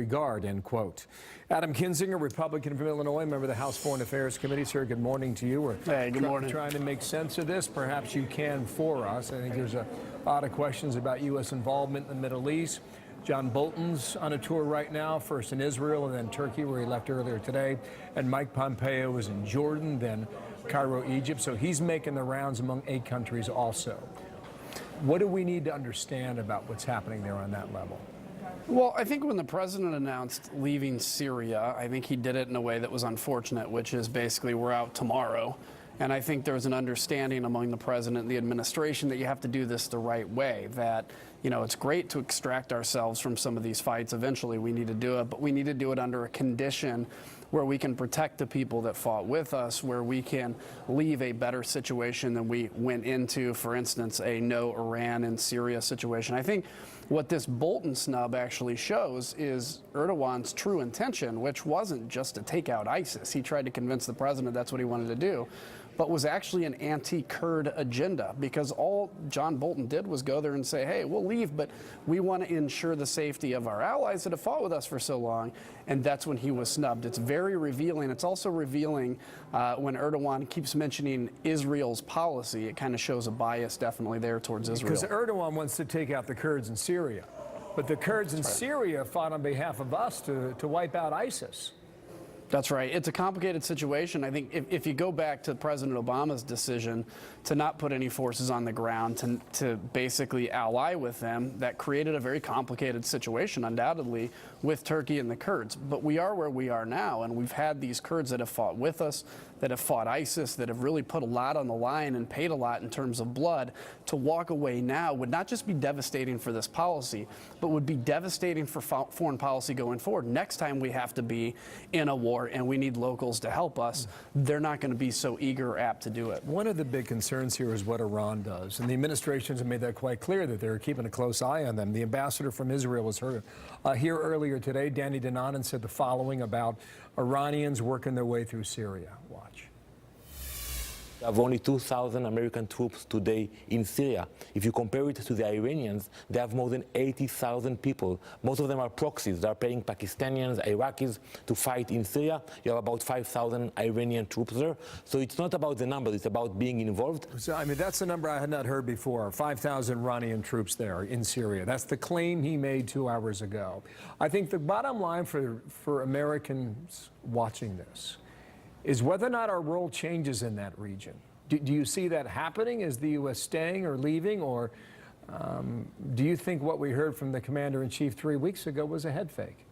regard, end quote. Adam Kinzinger, Republican from Illinois, member of the House Foreign Affairs Committee. Sir, good morning to you. We're good morning. Trying to make sense of this. Perhaps you can for us. I think there's a lot of questions about U.S. involvement in the Middle East. John Bolton's on a tour right now, first in Israel and then Turkey, where he left earlier today. And Mike Pompeo was in Jordan, then Cairo, Egypt. So he's making the rounds among 8 countries also. What do we need to understand about what's happening there on that level? Well, I think when the president announced leaving Syria, I think he did it in a way that was unfortunate, which is basically we're out tomorrow. And I think there's an understanding among the president and the administration that you have to do this the right way, that, you know, it's great to extract ourselves from some of these fights. Eventually we need to do it, but we need to do it under a condition where we can protect the people that fought with us, where we can leave a better situation than we went into, for instance, a no Iran and Syria situation. I think what this Bolton snub actually shows is Erdogan's true intention, which wasn't just to take out ISIS. He tried to convince the president that's what he wanted to do, but was actually an anti-Kurd agenda, because all John Bolton did was go there and say, hey, we'll leave, but we want to ensure the safety of our allies that have fought with us for so long, and that's when he was snubbed. It's very revealing. It's also revealing when Erdogan keeps mentioning Israel's policy. It kind of shows a bias definitely there towards Israel. Because Erdogan wants to take out the Kurds in Syria, but the Kurds in Syria fought on behalf of us to wipe out ISIS. That's right. It's a complicated situation. I think if you go back to President Obama's decision to not put any forces on the ground, to basically ally with them, that created a very complicated situation, undoubtedly, with Turkey and the Kurds. But we are where we are now, and we've had these Kurds that have fought with us, that have fought ISIS, that have really put a lot on the line and paid a lot in terms of blood. To walk away now would not just be devastating for this policy, but would be devastating for foreign policy going forward. Next time we have to be in a war and we need locals to help us, they're not going to be so eager or apt to do it. One of the big concerns here is what Iran does, and the administrations have made that quite clear, that they're keeping a close eye on them. The ambassador from Israel was here earlier today. Danny Dananen said the following about Iranians working their way through Syria. Watch. We have only 2,000 American troops today in Syria. If you compare it to the Iranians, they have more than 80,000 people. Most of them are proxies. They are paying Pakistanis, Iraqis to fight in Syria. You have about 5,000 Iranian troops there. So it's not about the numbers, it's about being involved. So, I mean, that's a number I had not heard before, 5,000 Iranian troops there in Syria. That's the claim he made 2 hours ago. I think the bottom line for Americans watching this is whether or not our role changes in that region. Do you see that happening? Is the U.S. staying or leaving? Or do you think what we heard from the commander-in-chief 3 weeks ago was a head fake?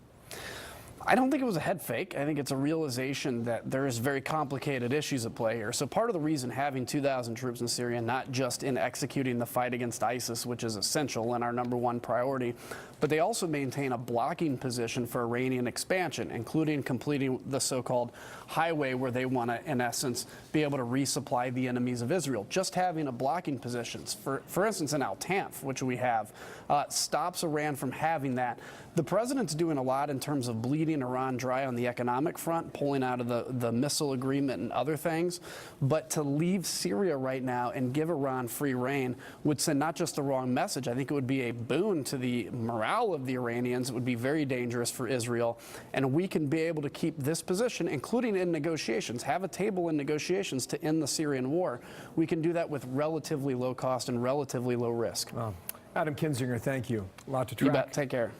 I don't think it was a head fake. I think it's a realization that there's very complicated issues at play here. So part of the reason having 2,000 troops in Syria, not just in executing the fight against ISIS, which is essential and our #1 priority, but they also maintain a blocking position for Iranian expansion, including completing the so-called highway where they want to, in essence, be able to resupply the enemies of Israel. Just having a blocking position, for instance, in Al-Tanf, which we have, stops Iran from having that. The president's doing a lot in terms of bleeding Iran dry on the economic front, pulling out of the missile agreement and other things. But to leave Syria right now and give Iran free rein would send not just the wrong message, I think it would be a boon to the morale of the Iranians. It would be very dangerous for Israel. And we can be able to keep this position, including in negotiations, have a table in negotiations to end the Syrian war. We can do that with relatively low cost and relatively low risk. Well, Adam Kinzinger, thank you. A lot to track. You bet. Take care.